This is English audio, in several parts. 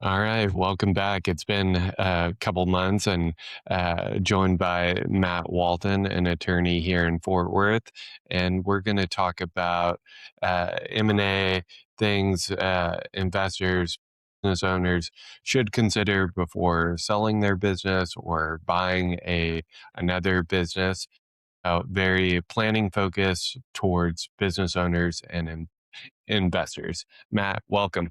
All right, welcome back. It's been a couple months and joined by Matt Walton, an attorney here in Fort Worth. And we're going to talk about M&A things investors, business owners should consider before selling their business or buying another business. Very planning focus towards business owners and investors. Matt, welcome.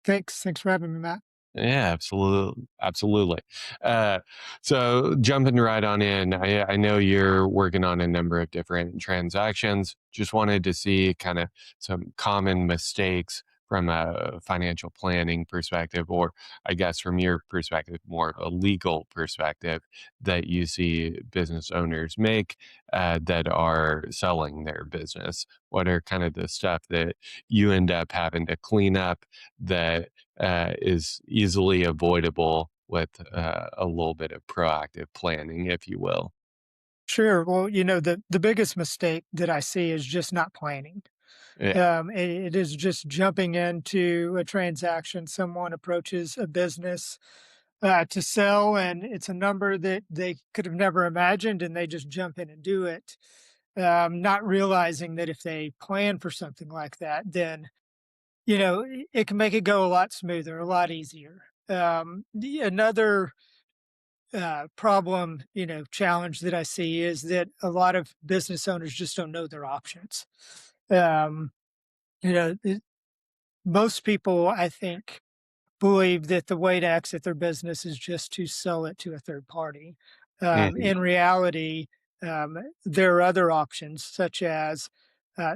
Thanks for having me, Matt. Yeah, absolutely, absolutely. Uh, so jumping right on in, I know you're working on a number of different transactions. Just wanted to see kind of some common mistakes from a financial planning perspective, or I guess from your perspective, more of a legal perspective that you see business owners make that are selling their business. What are kind of the stuff that you end up having to clean up that is easily avoidable with a little bit of proactive planning, if you will. Sure. Well, the biggest mistake that I see is just not planning. Yeah. It is just jumping into a transaction. Someone approaches a business to sell, and it's a number that they could have never imagined, and they just jump in and do it, not realizing that if they plan for something like that, then it can make it go a lot smoother, a lot easier. Another problem, challenge that I see is that a lot of business owners just don't know their options. Um, you know, it- Most people, I think, believe that the way to exit their business is just to sell it to a third party. Hmm. In reality, there are other options, such as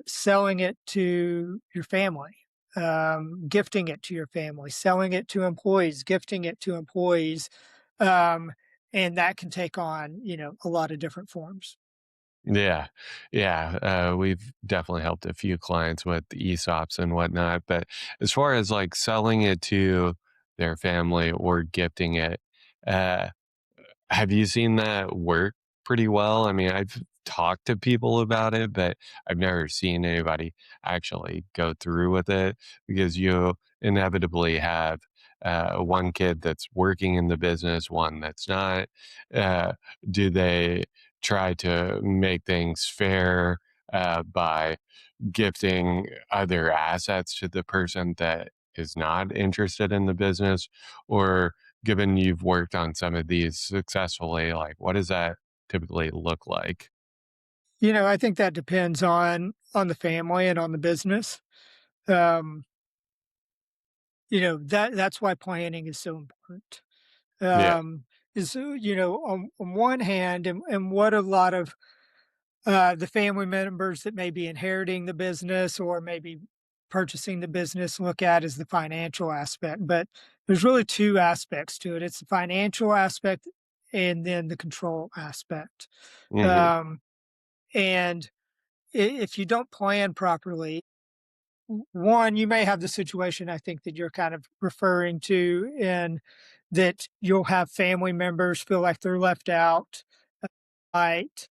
selling it to your family, gifting it to your family, selling it to employees, gifting it to employees. Um, and that can take on, a lot of different forms. Yeah. Yeah. We've definitely helped a few clients with ESOPs and whatnot. But as far as like selling it to their family or gifting it, uh, have you seen that work pretty well? I mean, I've talked to people about it, but I've never seen anybody actually go through with it because you inevitably have one kid that's working in the business, one that's not. Uh, do they try to make things fair by gifting other assets to the person that is not interested in the business? Or given you've worked on some of these successfully, like what does that typically look like? I think that depends on the family and on the business. Um, that's why planning is so important. Yeah. Um, on one hand, and what a lot of the family members that may be inheriting the business or maybe purchasing the business look at is the financial aspect. But there's really two aspects to it. It's the financial aspect and then the control aspect. Hmm. Um, and if you don't plan properly, one, you may have the situation I think that you're kind of referring to, and that you'll have family members feel like they're left out, right?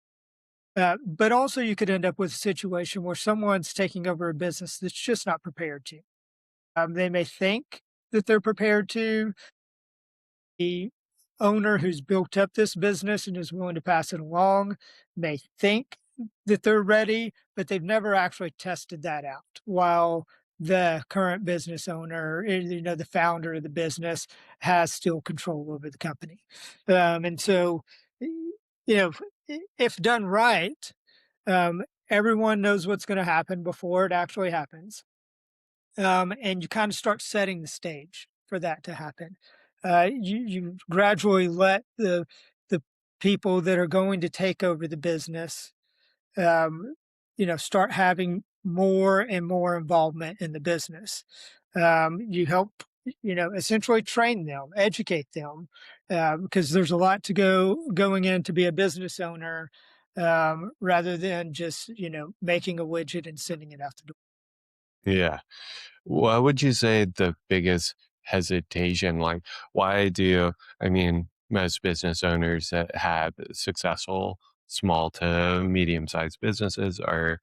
But also, you could end up with a situation where someone's taking over a business that's just not prepared to. They may think that they're prepared to. The owner who's built up this business and is willing to pass it along may think that they're ready, but they've never actually tested that out. While the current business owner, the founder of the business, has still control over the company. And so, if done right, everyone knows what's going to happen before it actually happens. And you kind of start setting the stage for that to happen. You gradually let the people that are going to take over the business, start having more and more involvement in the business. You help, essentially train them, educate them, because there's a lot to going in to be a business owner, rather than just making a widget and sending it out the door. Yeah. What would you say the biggest hesitation, like why do, I mean, most business owners that have successful small to medium sized businesses are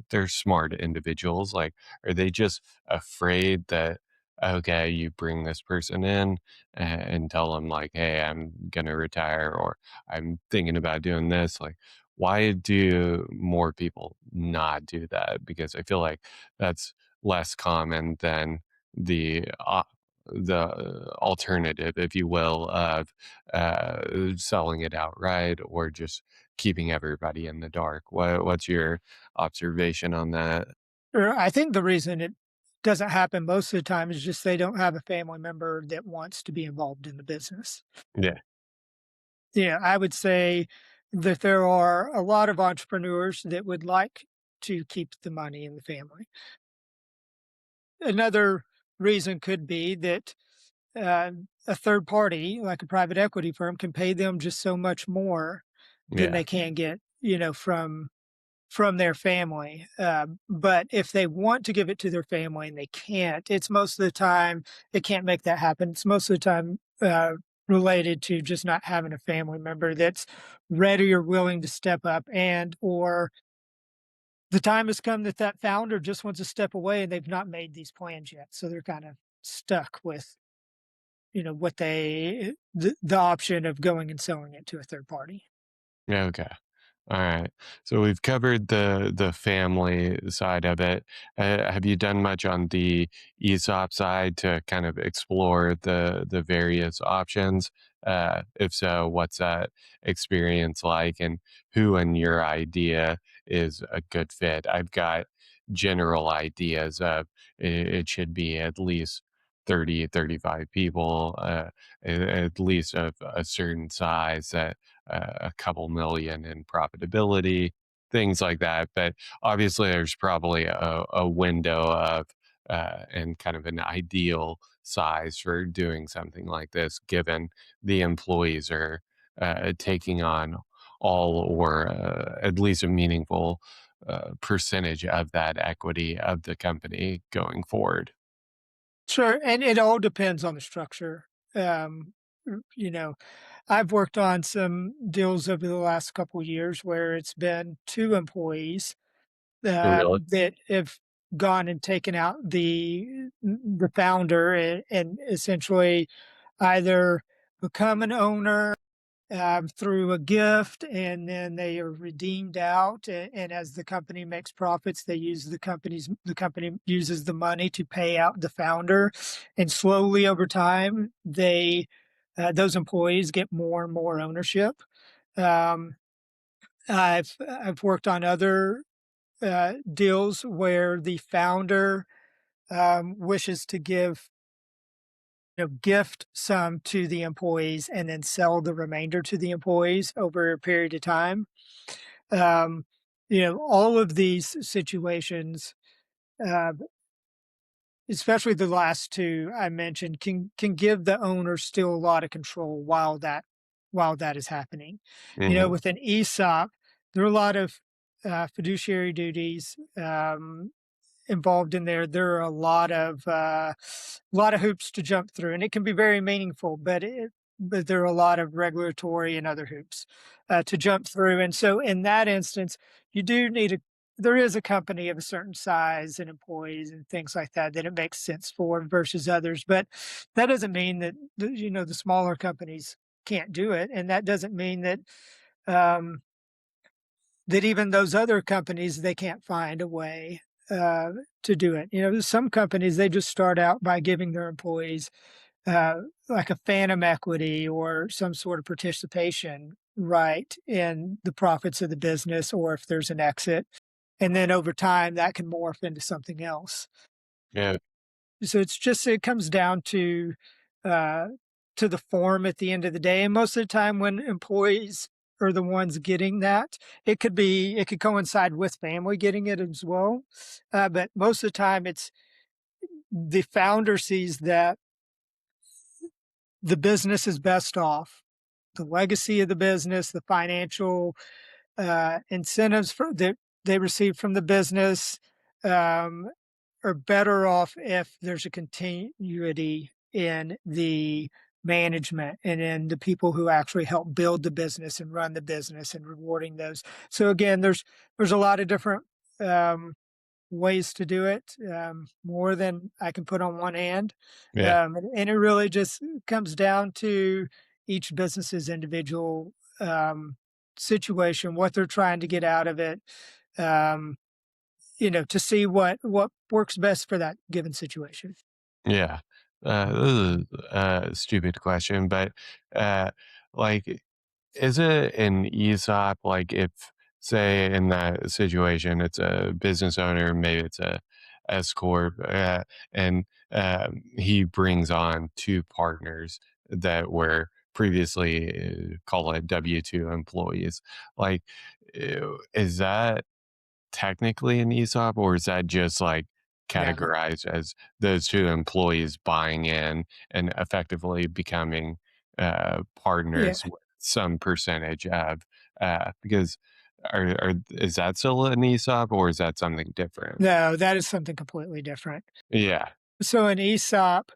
they're smart individuals. Like, are they just afraid that okay, you bring this person in and tell them like, "Hey, I'm gonna retire," or "I'm thinking about doing this." Like, why do more people not do that? Because I feel like that's less common than the alternative, if you will, of selling it outright or just keeping everybody in the dark. What's your observation on that? I think the reason it doesn't happen most of the time is just they don't have a family member that wants to be involved in the business. Yeah. Yeah, I would say that there are a lot of entrepreneurs that would like to keep the money in the family. Another reason could be that a third party, like a private equity firm, can pay them just so much more than Yeah. they can get, from their family. But if they want to give it to their family and they can't, it's most of the time they can't make that happen. It's most of the time related to just not having a family member that's ready or willing to step up, and or the time has come that that founder just wants to step away and they've not made these plans yet, so they're kind of stuck with what the option of going and selling it to a third party. Yeah, okay. All right. So we've covered the family side of it. Have you done much on the ESOP side to kind of explore the various options? If so, what's that experience like, and who in your idea is a good fit? I've got general ideas of it should be at least 30, 35 people, at least of a certain size that a couple million in profitability, things like that. But obviously, there's probably a window of and kind of an ideal size for doing something like this, given the employees are taking on all or at least a meaningful percentage of that equity of the company going forward. Sure, and it all depends on the structure. Um, r you know, I've worked on some deals over the last couple years where it's been 2 employees, Really? that have gone and taken out the founder and essentially either become an owner through a gift, and then they are redeemed out. And as the company makes profits, the company uses the money to pay out the founder, and slowly over time, those employees get more and more ownership. Um, I've worked on other deals where the founder wishes to gift some to the employees and then sell the remainder to the employees over a period of time. Um, all of these situations, uh, especially the last two I mentioned, can give the owner still a lot of control while that is happening. Hmm. With an ESOP, there are a lot of fiduciary duties. Involved in there. There are a lot of hoops to jump through, and it can be very meaningful, but there are a lot of regulatory and other hoops to jump through. And so, in that instance, you do need a there is a company of a certain size and employees and things like that that it makes sense for versus others. But that doesn't mean that the smaller companies can't do it, and that doesn't mean um, that even those other companies, they can't find a way uh, to do it. There's some companies, they just start out by giving their employees uh, like a phantom equity or some sort of participation right in the profits of the business, or if there's an exit. And then over time, that can morph into something else. Yeah. So it comes down uh, to the form at the end of the day. And most of the time, when employees are the ones getting that, it could coincide with family getting it as well. But most of the time, it's the founder sees that the business is best off. The legacy of the business, the financial incentives that they receive from the business, um, are better off if there's a continuity in the management and in the people who actually help build the business and run the business and rewarding those. So again, there's a lot of different um, ways to do it, more than I can put on one hand. Yeah. And it really just comes down to each business's individual situation, what they're trying to get out of it, um, to see what works best for that given situation. Yeah. This is a stupid question, but, uh, like, is it an ESOP, like, if, say, in that situation, it's a business owner, maybe it's a S corp, and, he brings on 2 partners that were previously, call it W-2 employees. Like, is that technically an ESOP, or is that just, like, No. categorized as those 2 employees buying in and effectively becoming, Yeah. partners with some percentage of, because is that still an ESOP, or is that something different? No, that is something completely different. Yeah, So an ESOP,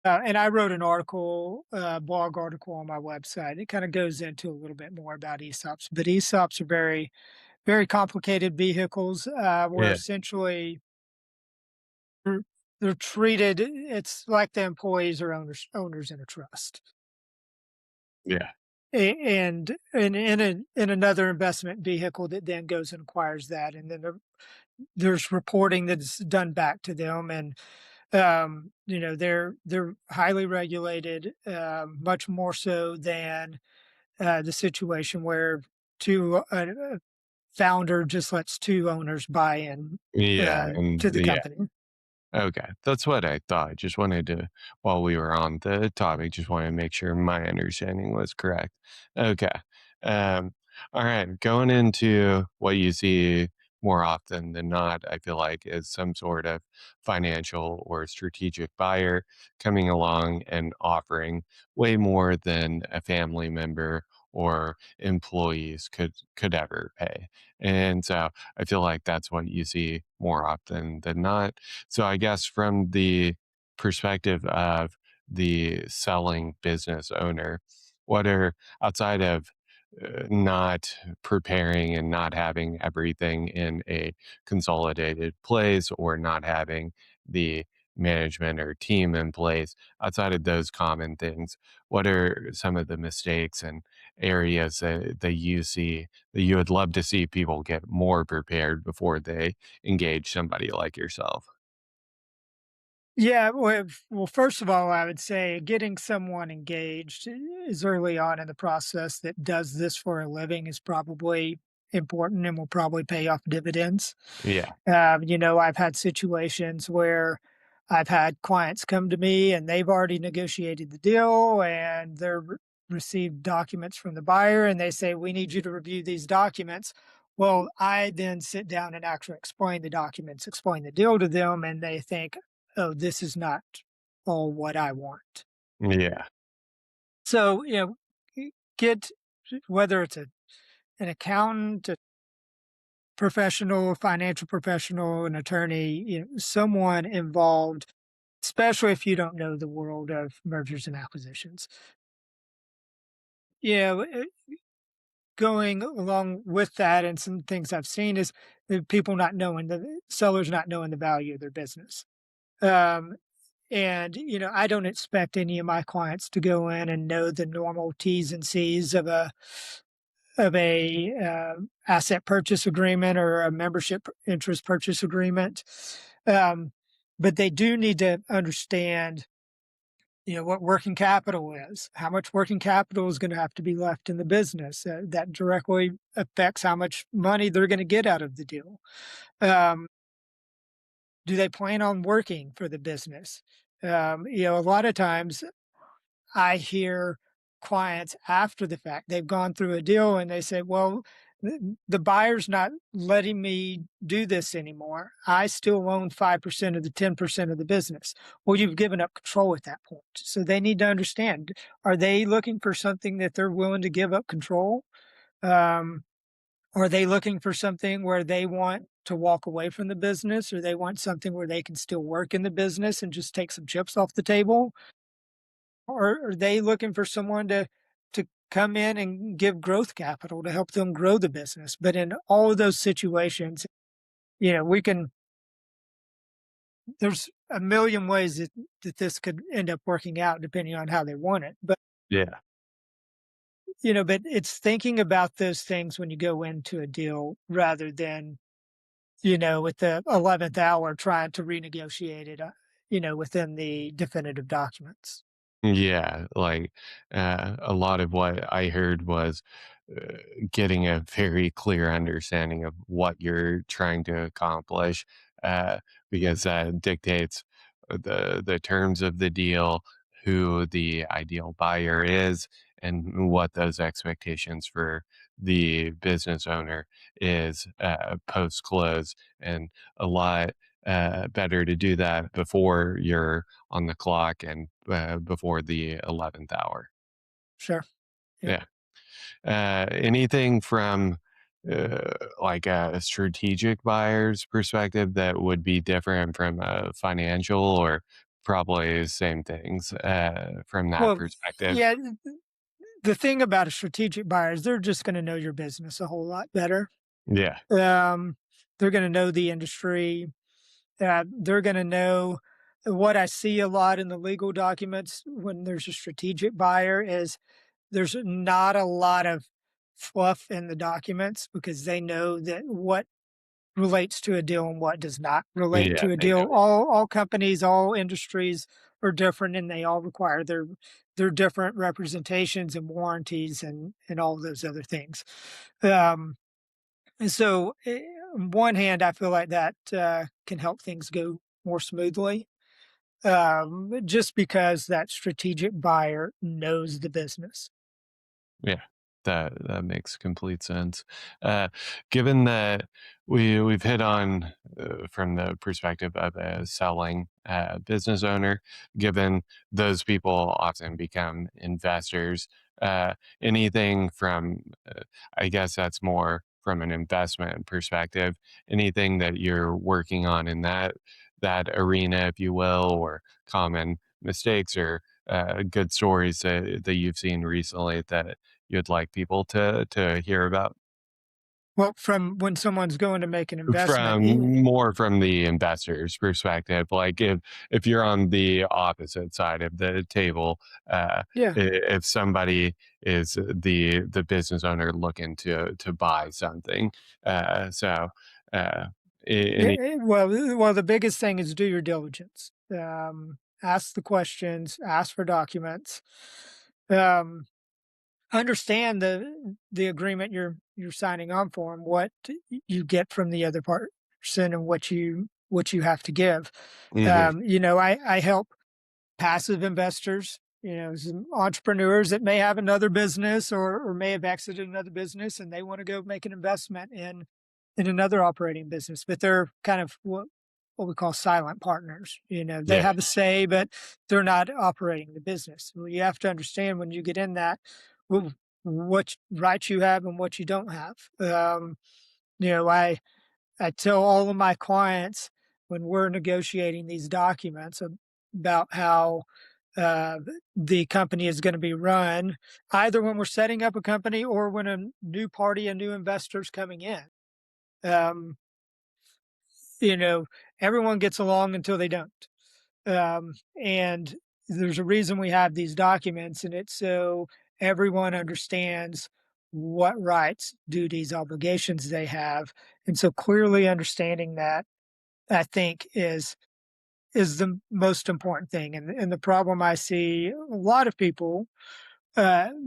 and I wrote an article, blog article on my website. It kind of goes into a little bit more about ESOPs, but ESOPs are very, very complicated vehicles, where yeah, essentially they're, they're treated. It's like the employees are owners in a trust. yeah, And in another investment vehicle that then goes and acquires that, and then there's reporting that's done back to them, and they're highly regulated, much more so than the situation where a founder just lets two owners buy in yeah, to and the yeah. company. Okay, that's what I thought. Just wanted to, while we were on the topic, just wanted to make sure my understanding was correct. Okay. Um, all right. Going into what you see more often than not, I feel like is some sort of financial or strategic buyer coming along and offering way more than a family member or employees could ever pay. And so I feel like that's what you see more often than not. So I guess from the perspective of the selling business owner, what are outside of not preparing and not having everything in a consolidated place or not having the management or team in place, outside of those common things, what are some of the mistakes and areas that you see that you would love to see people get more prepared before they engage somebody like yourself? Yeah, well, first of all, I would say getting someone engaged as early on in the process that does this for a living is probably important and will probably pay off dividends. Yeah. I've had situations where I've had clients come to me and they've already negotiated the deal and received documents from the buyer and they say, "We need you to review these documents." Well, I then sit down and actually explain the documents, explain the deal to them, and they think, "Oh, this is not all what I want." Yeah. So, get whether it's an accountant, professional, financial professional, an attorney, someone involved, especially if you don't know the world of mergers and acquisitions. Yeah, going along with that, and some things I've seen is people not knowing the sellers not knowing the value of their business. Um, and I don't expect any of my clients to go in and know the normal T's and C's of a asset purchase agreement or a membership interest purchase agreement. Um, but they do need to understand, what working capital is, how much working capital is going to have to be left in the business. That directly affects how much money they're going to get out of the deal. Um, do they plan on working for the business? A lot of times I hear clients after the fact, they've gone through a deal and they say, "Well, the buyer's not letting me do this anymore. I still own 5% of the 10% of the business." Well, you've given up control at that point. So they need to understand, are they looking for something that they're willing to give up control? Um, are they looking for something where they want to walk away from the business, or they want something where they can still work in the business and just take some chips off the table? Or are they looking for someone to come in and give growth capital to help them grow the business? But in all of those situations, we can. there's a million ways that this could end up working out depending on how they want it. But, Yeah. but it's thinking about those things when you go into a deal rather than, at the 11th hour trying to renegotiate it, within the definitive documents. Yeah, like, a lot of what I heard was, uh, getting a very clear understanding of what you're trying to accomplish, uh, because that dictates the terms of the deal, who the ideal buyer is, and what those expectations for the business owner is, post-close, and a lot, better to do that before you're on the clock and before the 11th hour. Sure. Yep. Yeah. Anything from like a strategic buyer's perspective that would be different from a financial, or probably the same things from that Well, perspective? yeah, the thing about a strategic buyer is they're just going to know your business a whole lot better. Yeah. Um, they're going to know the industry. They're going to know what I see a lot in the legal documents when there's a strategic buyer is there's not a lot of fluff in the documents because they know that what relates to a deal and what does not relate Yeah, to a they know deal. it. All companies, all industries are different, and they all require their different representations and warranties and all of those other things. Um, and so, on one hand, I feel like that can help things go more smoothly, just because that strategic buyer knows the business. Yeah, that makes complete sense. Uh, Given that we've hit on from the perspective of a selling business owner, given those people often become investors, anything from I guess that's more from an investment perspective. Anything that you're working on in that arena, if you will, or common mistakes or good stories that you've seen recently that you'd like people to hear about? Well, from when someone's going to make an investment, From the investor's perspective, like if you're on the opposite side of the table, yeah. if somebody is the business owner looking to buy something, so uh, Yeah, any well, the biggest thing is do your diligence. Ask the questions, ask for documents, um, understand the agreement you're signing on for and what you get from the other person and what you have to give. Mhm. I help passive investors, some entrepreneurs that may have another business or may have exited another business and they want to go make an investment in another operating business, but they're kind of what we call silent partners. They Yeah, have a say, but they're not operating the business. Well, you have to understand when you get in that, well, what rights you have and what you don't have. You know, I I tell all of my clients when we're negotiating these documents about how uh, the company is going to be run, either when we're setting up a company or when a new party, a new investor is coming in. Um, you know, everyone gets along until they don't. And there's a reason we have these documents, and it's so everyone understands what rights, duties, obligations they have. And so clearly understanding that I think is the most important thing. And the problem I see a lot of people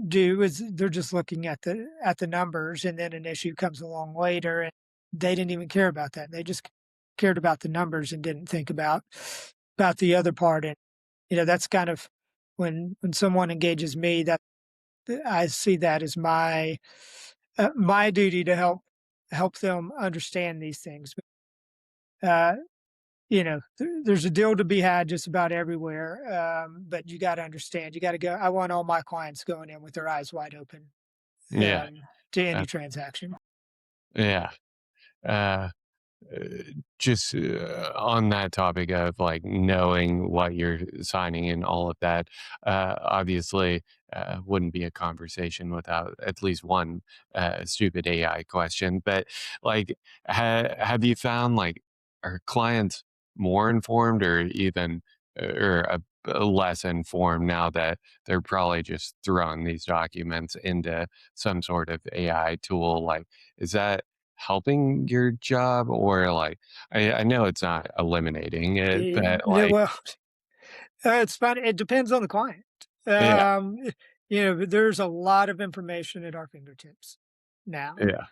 do is they're just looking at the numbers, and then an issue comes along later, and they didn't even care about that. They just cared about the numbers and didn't think about the other part. And that's kind of when someone engages me, that I see that as my duty to help them understand these things. Uh, there's a deal to be had just about everywhere, but you got to understand. You got to go. I want all my clients going in with their eyes wide open yeah, to any uh, transaction. yeah. Uh, Uh, just on that topic of like knowing what you're signing and all of that, obviously wouldn't be a conversation without at least one stupid AI question. But like, have you found like our clients? more informed or even or less informed now that they're probably just throwing these documents into some sort of AI tool? Like, is that helping your job or like I know it's not eliminating it, but Yeah, like well, it's fun. It depends on the client. yeah, Um, there's a lot of information at our fingertips now. yeah,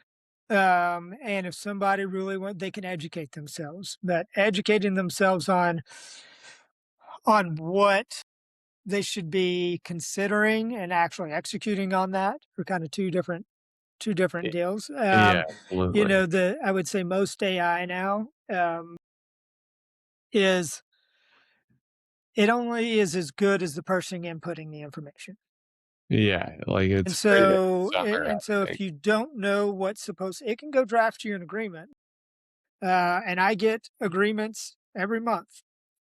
And if somebody really want, they can educate themselves. But educating themselves on what they should be considering and actually executing on that are kind of two different y deals. yeah, absolutely. The I would say most AI now is it only is as good as the person inputting the information. Yeah, like, And it's great at so if summarizing. you don't know what's supposed, it can go draft you an agreement. And I get agreements every month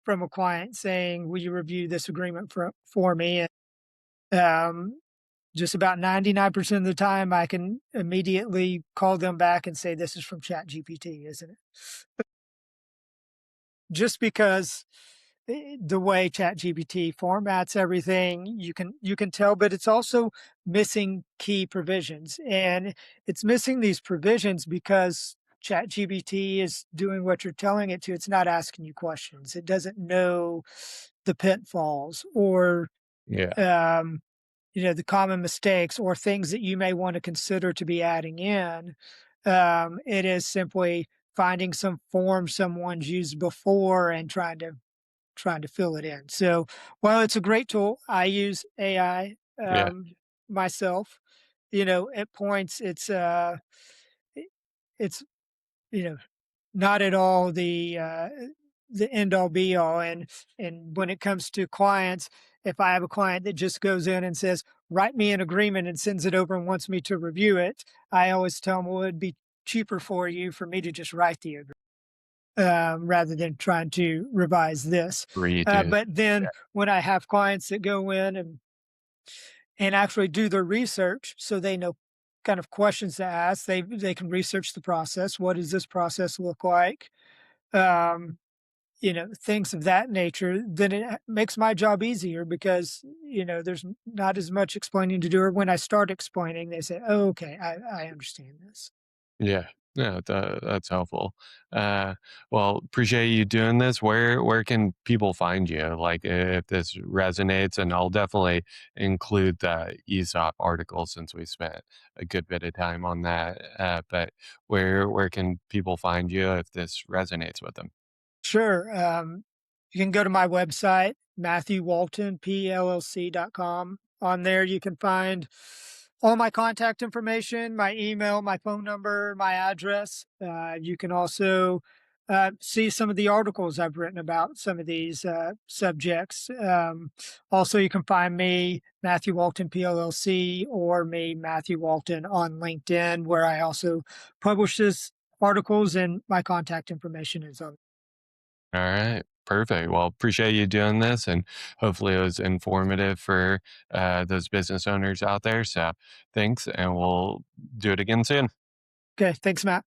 from a client saying, "Will you review this agreement for me?" And just about 99% of the time, I can immediately call them back and say, "This is from ChatGPT, isn't it?" Just because the way ChatGPT formats everything, you can tell, but it's also missing key provisions, and it's missing these provisions because ChatGPT is doing what you're telling it to. It's not asking you questions. It doesn't know the pitfalls or Yeah, um, the common mistakes or things that you may want to consider to be adding in. It is simply finding some form someone's used before and trying to fill it in. So while it's a great tool, I use AI yeah, myself. At points it- it's you know not at all the end all be all. And when it comes to clients, if I have a client that just goes in and says, "Write me an agreement," and sends it over and wants me to review it, I always tell them, "Well, it'd be cheaper for me to just write the agreement rather than trying to revise this." redo. But then Yeah, when I have clients that go in and actually do their research, so they know kind of questions to ask, they can research the process. What does this process look like? Um, things of that nature, then it makes my job easier because, there's not as much explaining to do. Or when I start explaining, they say, "Oh, okay, I understand this." yeah. No, that's helpful. Uh, well, appreciate you doing this. Where can people find you? Like, if this resonates, and I'll definitely include the ESOP article since we spent a good bit of time on that, but where can people find you if this resonates with them? Sure. You can go to my website, matthewwaltonpllc.com. On there, you can find all my contact information, my email, my phone number, my address. You can also see some of the articles I've written about some of these subjects. Also, you can find me, Matthew Walton PLLC, or me, Matthew Walton, on LinkedIn, where I also publish this articles, and my contact information is on. All right. Perfect. Well, appreciate you doing this, and hopefully it was informative for those business owners out there. So thanks, and we'll do it again soon. Okay, thanks, Matt.